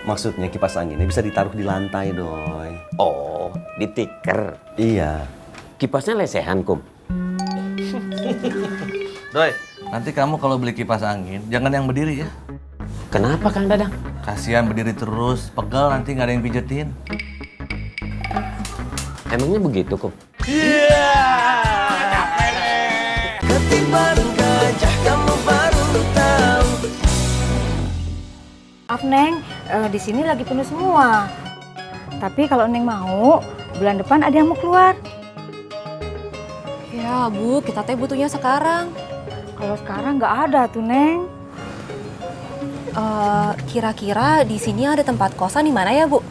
Maksudnya kipas anginnya bisa ditaruh di lantai, Doi. Oh, ditiker. Iya. Kipasnya lesehan, Kum. Doi, nanti kamu kalau beli kipas angin, jangan yang berdiri ya. Kenapa, Kang Dadang? Kasihan berdiri terus, pegal nanti nggak ada yang pijetin. Emangnya begitu, Kum? Ketimbang gajah kamu baru tahu. Maaf Neng, di sini lagi penuh semua. Tapi kalau Neng mau, bulan depan ada yang mau keluar. Ya Bu, kita teh butuhnya sekarang. Kalau sekarang nggak ada tuh Neng. Kira-kira di sini ada tempat kosan di mana ya Bu?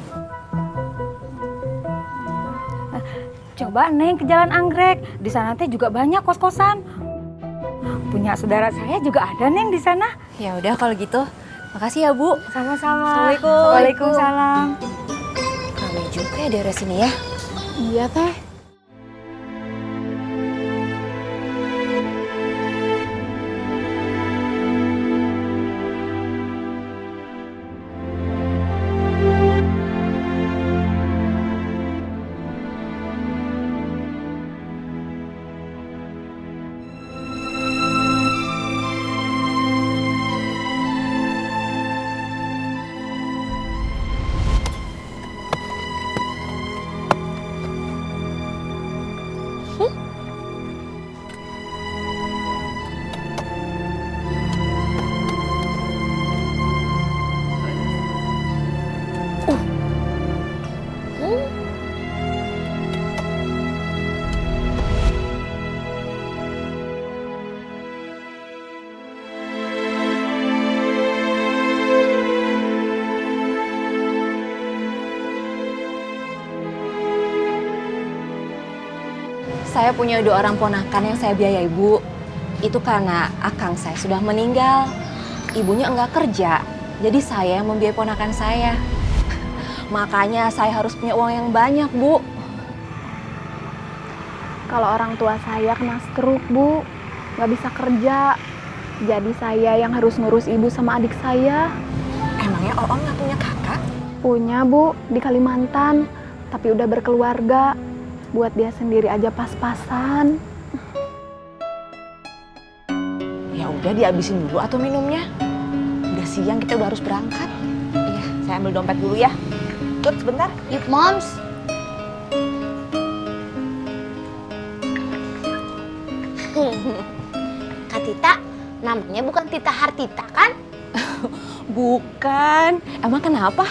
Coba Neng ke Jalan Anggrek, di sana teh juga banyak kos-kosan. Punya saudara saya juga ada Neng di sana. Ya udah kalau gitu, makasih ya Bu. Sama-sama. Assalamualaikum. Waalaikumsalam. Ramai juga ya daerah sini ya. Iya teh. Saya punya 2 orang ponakan yang saya biayai Bu. Itu karena akang saya sudah meninggal. Ibunya enggak kerja, jadi saya yang membiayai ponakan saya. Makanya saya harus punya uang yang banyak Bu. Kalau orang tua saya kena stroke, Bu. Nggak bisa kerja. Jadi saya yang harus ngurus ibu sama adik saya. Emangnya Oon nggak punya kakak? Punya, Bu, di Kalimantan. Tapi udah berkeluarga. Buat dia sendiri aja pas-pasan. Ya udah dihabisin dulu atau minumnya. Udah siang kita udah harus berangkat. Iya, saya ambil dompet dulu ya. Tut sebentar. Yuk, Moms. Kak Tita, namanya bukan Tita Hartita kan? Bukan. Emang kenapa?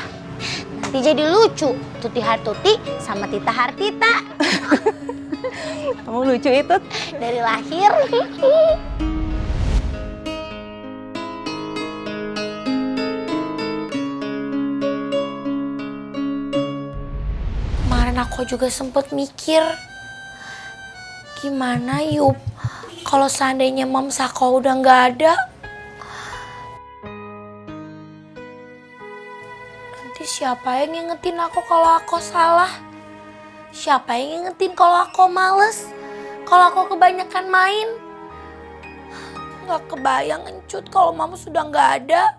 Nanti jadi lucu. Tuti Hartuti sama Tita Hartita. Kamu lucu itu. Dari lahir. Kemarin aku juga sempet mikir, gimana Yup kalau seandainya Mam Sako udah nggak ada? Nanti siapa yang ngingetin aku kalau aku salah? Siapa yang ngingetin kalau aku males? Kalau aku kebanyakan main? Nggak kebayang encut kalau Mam sudah nggak ada.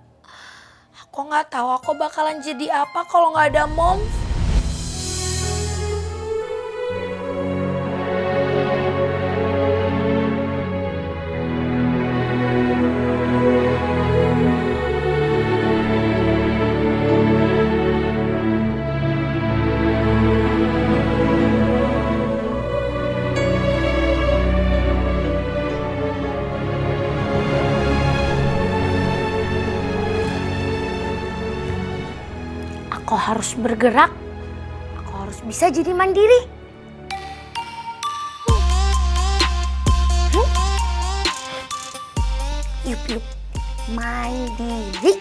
Aku nggak tahu aku bakalan jadi apa kalau nggak ada Mom. Aku harus bergerak. Aku harus bisa jadi mandiri. Yup, mandiri.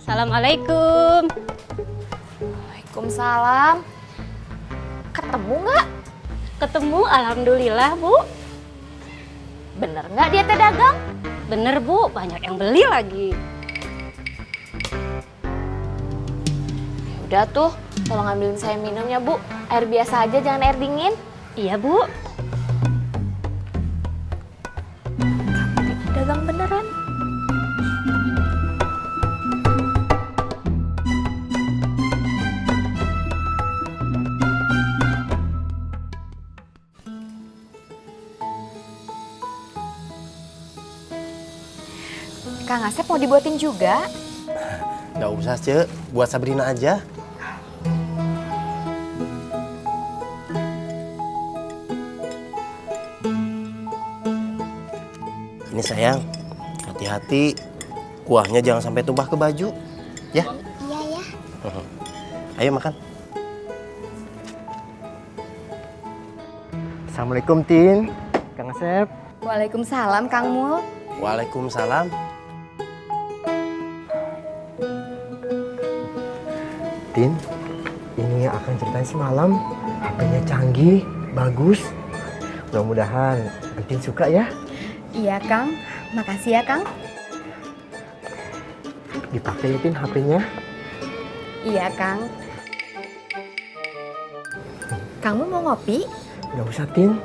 Assalamualaikum. Waalaikumsalam. Ketemu nggak? Ketemu, alhamdulillah Bu. Bener nggak dia teh dagang? Bener Bu, banyak yang beli lagi. udah tuh, tolong ambilin saya minum ya Bu. Air biasa aja, jangan air dingin. Iya, Bu. Dagang beneran. Kang Asep mau dibuatin juga? Nggak usah, Cek. Buat Sabrina aja. Ini sayang, hati-hati. Kuahnya jangan sampai tumpah ke baju. Ya? Iya ya. Ayo makan. Assalamualaikum, Tin. Kang Asep. Waalaikumsalam Kang Mul. Waalaikumsalam. Tin, ini yang akan ceritain semalam. HP-nya canggih, bagus. Mudah-mudahan Tin suka ya. Iya Kang, makasih ya Kang. Dipakai ya Tin HP-nya. Iya Kang. Kamu mau ngopi? Nggak usah Tin.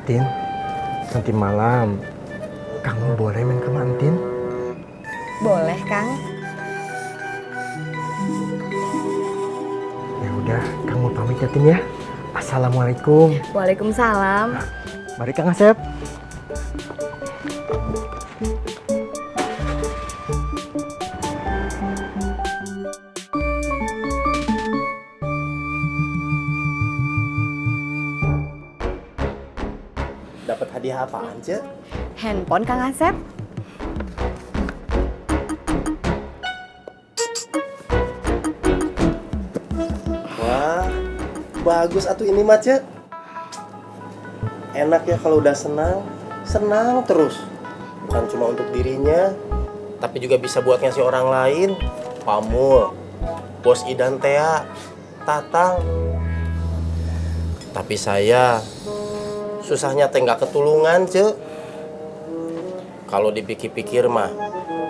Tin, nanti malam kamu boleh main ke rumah Tin? Boleh Kang. Ya udah, kamu pamit ya Tin ya. Assalamualaikum. Waalaikumsalam. Mari Kang Asep. Dapat hadiah apaan, Cek? Handphone Kang Asep. Wah, bagus atuh ini mah, Cek. Enak ya kalau udah senang, senang terus. Bukan cuma untuk dirinya, tapi juga bisa buat ngasih orang lain. Pamul, Bos Idan Tea, Tatang. Tapi saya susahnya teh nggak ketulungan, Cek. Kalau dipikir-pikir mah,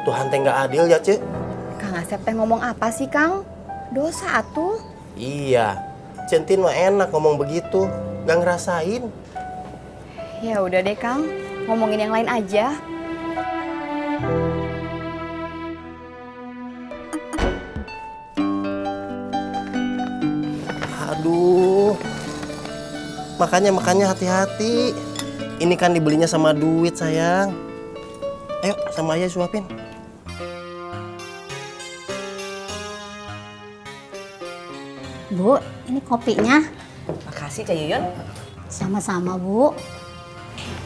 Tuhan teh nggak adil ya, Cek. Kang Asep teh ngomong apa sih Kang? Dosa atuh. Iya, Centin mah enak ngomong begitu, nggak ngerasain. Ya udah deh Kang, ngomongin yang lain aja. Aduh, makanya hati-hati. Ini kan dibelinya sama duit sayang. Ayo sama ayah suapin. Bu, ini kopinya. Makasih Cak Yuyun. Sama-sama, Bu.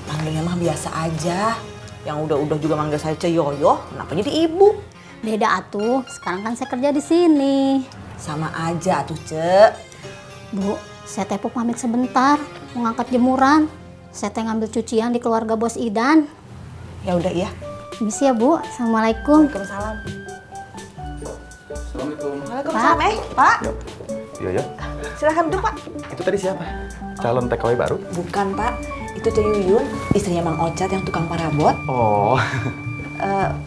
Panggilnya mah biasa aja. Yang udah-udah juga manggil saya Ceyoyo, kenapa jadi ibu? Beda atuh, sekarang kan saya kerja di sini. Sama aja atuh, Cek. Bu, saya tepuk pamit sebentar, mau ngangkat jemuran. Saya teh ngambil cucian di keluarga Bos Idan. Ya udah iya. Misi ya, Bu. Assalamualaikum. Waalaikumsalam. Assalamualaikum. Waalaikumsalam, Pak. Iya ya. Silahkan duduk, Pak. Itu tadi siapa? Calon TKW baru? Bukan, Pak. Itu Cak Yuyun, istrinya Mang Ocat yang tukang parabot. Oh.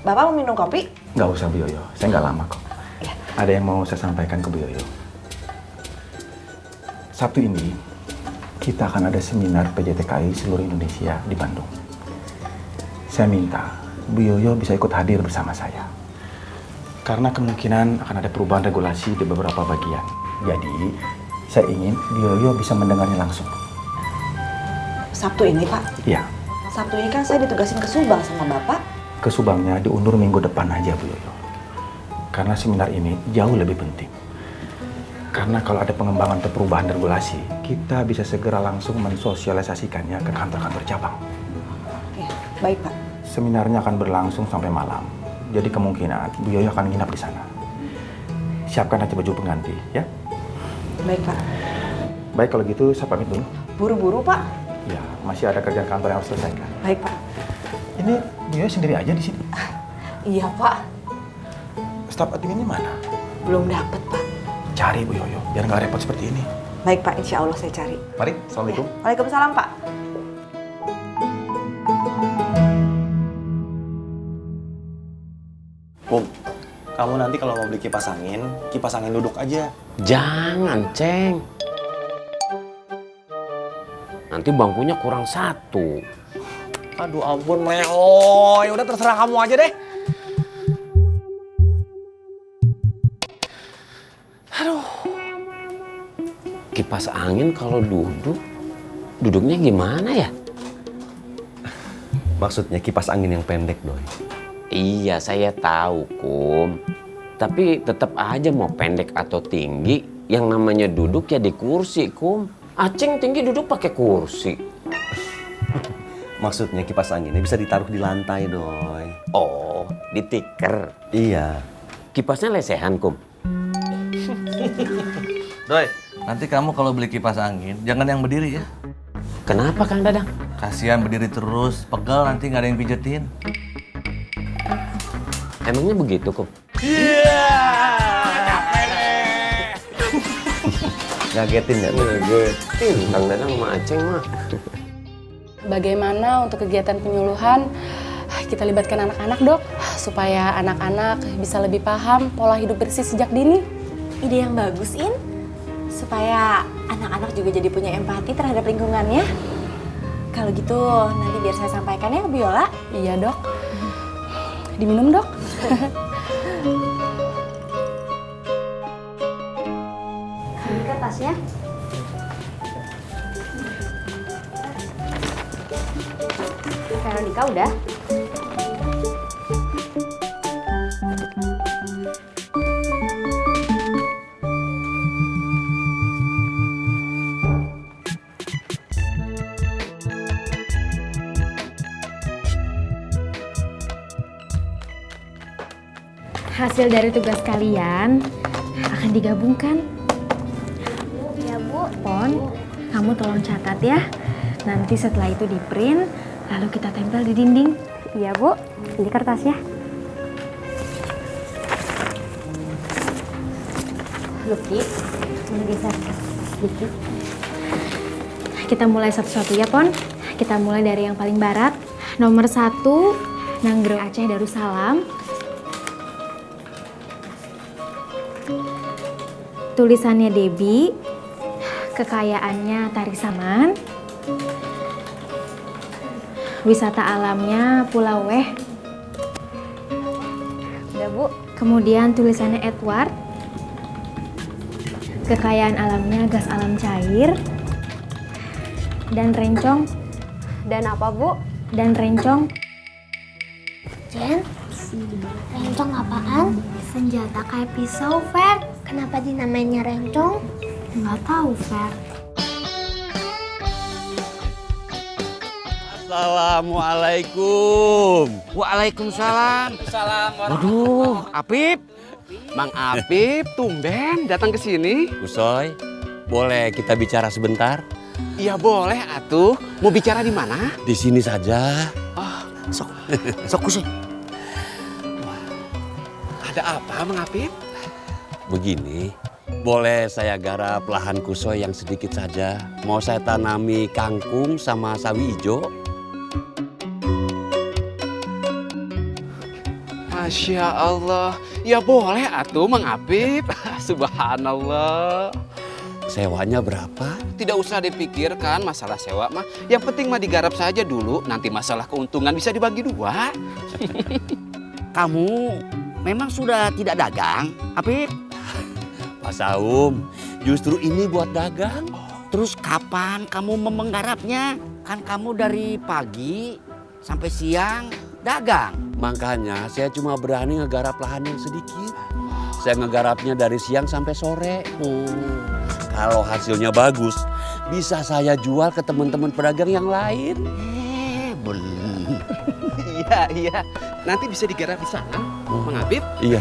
Bapak mau minum kopi? Nggak usah Bu Yoyo, saya nggak lama kok. Ya. Ada yang mau saya sampaikan ke Bu Yoyo. Sabtu ini, kita akan ada seminar PJTKI seluruh Indonesia di Bandung. Saya minta Bu Yoyo bisa ikut hadir bersama saya. Karena kemungkinan akan ada perubahan regulasi di beberapa bagian. Jadi, saya ingin Bu Yoyo bisa mendengarnya langsung. Sabtu ini, Pak? Iya. Sabtu ini kan saya ditugasin ke Subang sama Bapak. Ke Subangnya diundur minggu depan aja Bu Yoyo. Karena seminar ini jauh lebih penting. Karena kalau ada pengembangan atau perubahan regulasi, kita bisa segera langsung mensosialisasikannya ke kantor-kantor cabang. Ya, baik Pak. Seminarnya akan berlangsung sampai malam. Jadi kemungkinan Bu Yoyo akan nginap di sana. Siapkan aja baju pengganti, ya? Baik Pak. Baik kalau gitu saya pamit dulu. Buru-buru Pak? Ya, masih ada kerjaan kantor yang harus selesaikan. Baik Pak. Ini Bu Yoyo sendiri aja di sini? Iya Pak. Staf adminnya mana? Belum dapet Pak. Cari Bu Yoyo, biar nggak repot seperti ini. Baik Pak, insya Allah saya cari. Mari, Assalamualaikum. Ya. Waalaikumsalam Pak. Kum, Kamu nanti kalau mau beli kipas angin duduk aja. Jangan, Ceng. Nanti bangkunya kurang 1. Aduh ampun, Meo. Ya udah terserah kamu aja deh. Aduh. Kipas angin kalau duduknya gimana ya? Maksudnya kipas angin yang pendek, Doi. Iya, saya tahu, Kum. Tapi tetap aja mau pendek atau tinggi, yang namanya duduk ya di kursi, Kum. Aceng tinggi duduk pakai kursi. Maksudnya kipas anginnya bisa ditaruh di lantai, Doi. Oh, di tikar. Iya. Kipasnya lesehan, Kum. Doi, nanti kamu kalau beli kipas angin, jangan yang berdiri ya. Kenapa, Kang Dadang? Kasihan berdiri terus, pegal nanti nggak ada yang pijetin. Emangnya begitu, Kum? Iya. Ngagetin ya? Ngagetin. Kang Dadang sama Aceng mah. Bagaimana untuk kegiatan penyuluhan? Kita libatkan anak-anak, Dok, supaya anak-anak bisa lebih paham pola hidup bersih sejak dini. Ide yang bagus, In. Supaya anak-anak juga jadi punya empati terhadap lingkungannya. Kalau gitu nanti biar saya sampaikan ya ke Biola. Iya, Dok. Diminum, Dok. Ini kertas ya. Veronica udah. Hasil dari tugas kalian akan digabungkan. Ya, Bu. Pon, kamu tolong catat ya. Nanti setelah itu di print, lalu kita tempel di dinding. Iya, Bu. Ini kertasnya. Luki, mau geser sedikit. Kita mulai satu-satu ya, Pon. Kita mulai dari yang paling barat. Nomor 1, Nanggro Aceh Darussalam. Tulisannya Debbie, kekayaannya Tari Saman, wisata alamnya Pulau Weh. Udah, Bu. Kemudian tulisannya Edward, kekayaan alamnya gas alam cair, dan rencong. Dan apa, Bu? Dan rencong. Jen, rencong apaan? Senjata kayak pisau, Fer. Kenapa dinamainya rencong? Nggak tahu, Fer. Assalamualaikum. Waalaikumsalam. Waduh, Apip. Mang Apip, tumben datang ke sini. Kusoy, boleh kita bicara sebentar? Iya boleh, atuh. Mau bicara di mana? Di sini saja. Oh, sok Kusoy. Ada apa, Mang Apip? Begini, boleh saya garap lahan Kusoy yang sedikit saja. Mau saya tanami kangkung sama sawi ijo. Masya Allah. Ya boleh, atuh, Mang Apip. Subhanallah. Sewanya berapa? Tidak usah dipikirkan masalah sewa mah. Yang penting mah digarap saja dulu. Nanti masalah keuntungan bisa dibagi 2. Kamu memang sudah tidak dagang, Apip? Pak Saum, justru ini buat dagang. Terus kapan kamu menggarapnya? Kan kamu dari pagi sampai siang dagang. Makanya saya cuma berani ngegarap lahan yang sedikit. Saya ngegarapnya dari siang sampai sore. Kalau hasilnya bagus, bisa saya jual ke teman-teman pedagang yang lain. Bener. Iya. Nanti bisa digarap di sana, Mang Apip. Iya.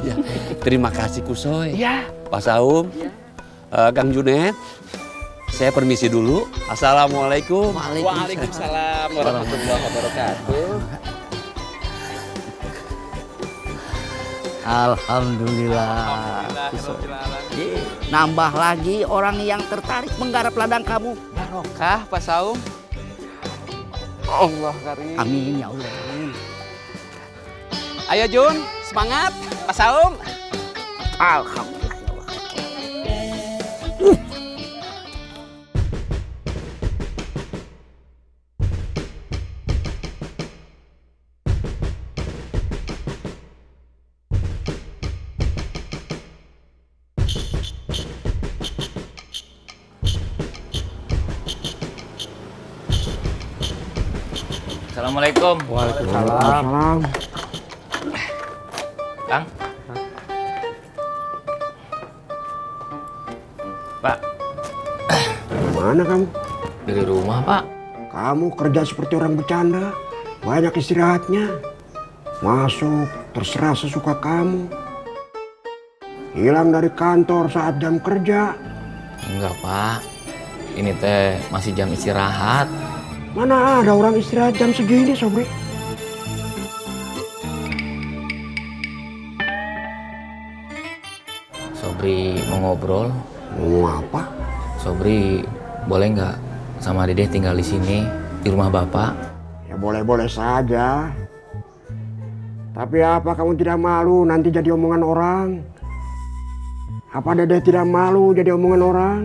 Ya, terima kasih Kusoy. Iya. Pak Saum, Kang Junet, saya permisi dulu. Assalamualaikum. Waalaikumsalam warahmatullahi wabarakatuh. Alhamdulillah. Nambah lagi orang yang tertarik menggarap ladang kamu. Barokah, Pak Saum. Allah karim. Amin ya Allah. Ayo Jun, semangat, Pak Saum. Alhamdulillah. Assalamualaikum. Waalaikumsalam. Kang. Pak. Mana kamu? Dari rumah, Pak. Kamu kerja seperti orang bercanda. Banyak istirahatnya. Masuk, terserah sesuka kamu. Hilang dari kantor saat jam kerja. Enggak, Pak. Ini teh masih jam istirahat. Mana ada orang istirahat jam segini, Sobri? Sobri mau ngobrol. Mau apa? Sobri boleh nggak sama Dedeh tinggal di sini di rumah Bapak? Ya boleh-boleh saja. Tapi apa kamu tidak malu nanti jadi omongan orang? Apa Dedeh tidak malu jadi omongan orang?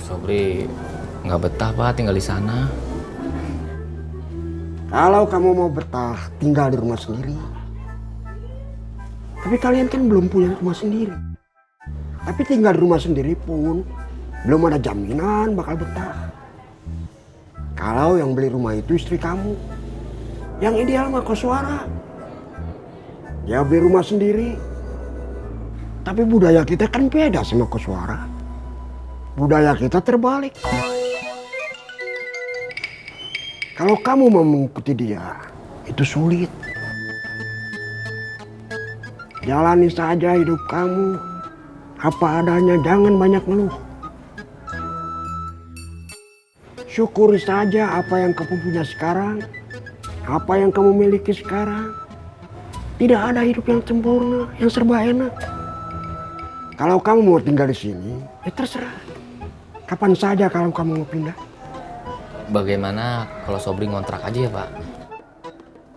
Sobri nggak betah, Pak, tinggal di sana. Kalau kamu mau betah, tinggal di rumah sendiri. Tapi kalian kan belum punya rumah sendiri. Tapi tinggal di rumah sendiri pun belum ada jaminan bakal betah. Kalau yang beli rumah itu istri kamu, yang ideal mah koswara. Dia beli rumah sendiri. Tapi budaya kita kan beda sama koswara. Budaya kita terbalik. Kalau kamu mau mengikuti dia, itu sulit. Jalani saja hidup kamu apa adanya, jangan banyak ngeluh. Syukuri saja apa yang kamu punya sekarang, apa yang kamu miliki sekarang. Tidak ada hidup yang sempurna, yang serba enak. Kalau kamu mau tinggal di sini, ya terserah. Kapan saja kalau kamu mau pindah. Bagaimana kalau Sobri ngontrak aja ya, Pak?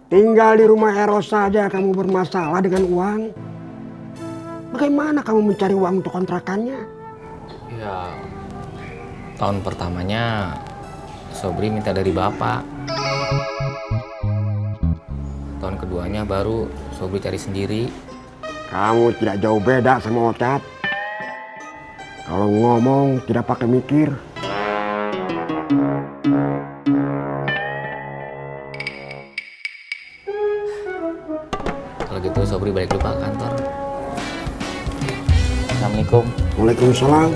Tinggal di rumah Eros saja kamu bermasalah dengan uang. Bagaimana kamu mencari uang untuk kontrakannya? Ya, tahun pertamanya Sobri minta dari Bapak. Tahun keduanya baru Sobri cari sendiri. Kamu tidak jauh beda sama Ocat. Kalau ngomong tidak pakai mikir. Kalau gitu Sobri balik dulu Pak kantor. Assalamualaikum. Waalaikumsalam.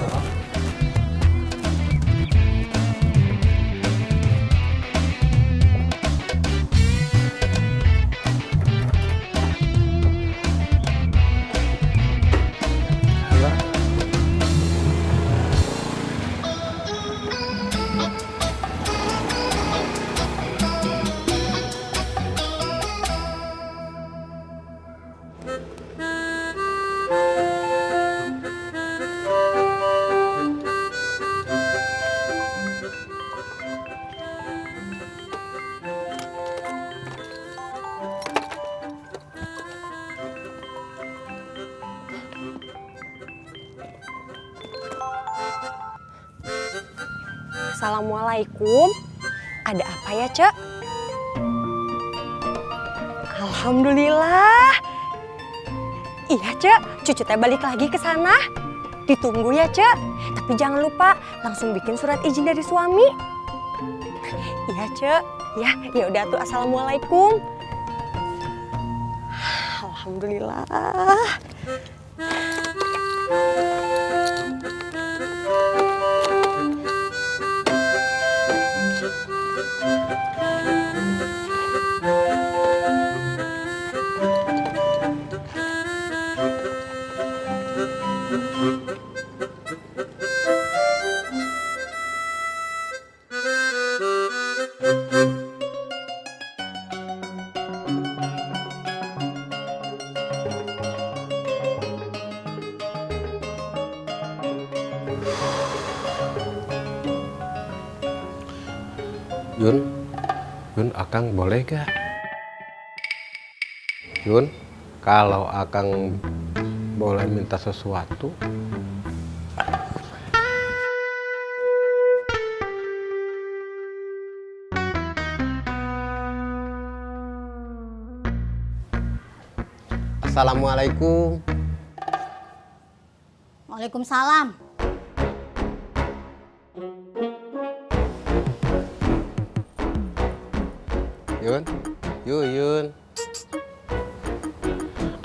Assalamualaikum. Ada apa ya, Cek? Alhamdulillah. Iya, Cek. Cucu teh balik lagi ke sana. Ditunggu ya, Cek. Tapi jangan lupa langsung bikin surat izin dari suami. Iya, Cek. Ya udah tuh. Assalamualaikum. Alhamdulillah. Yun, Akang boleh gak? Yun, Kalau Akang boleh minta sesuatu. Assalamualaikum. Waalaikumsalam. Yun.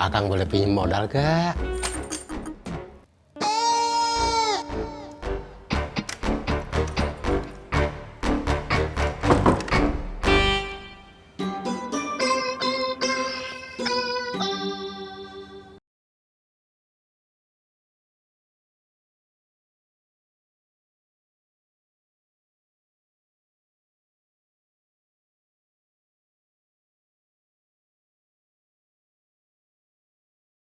Akang boleh pinjam modal gak?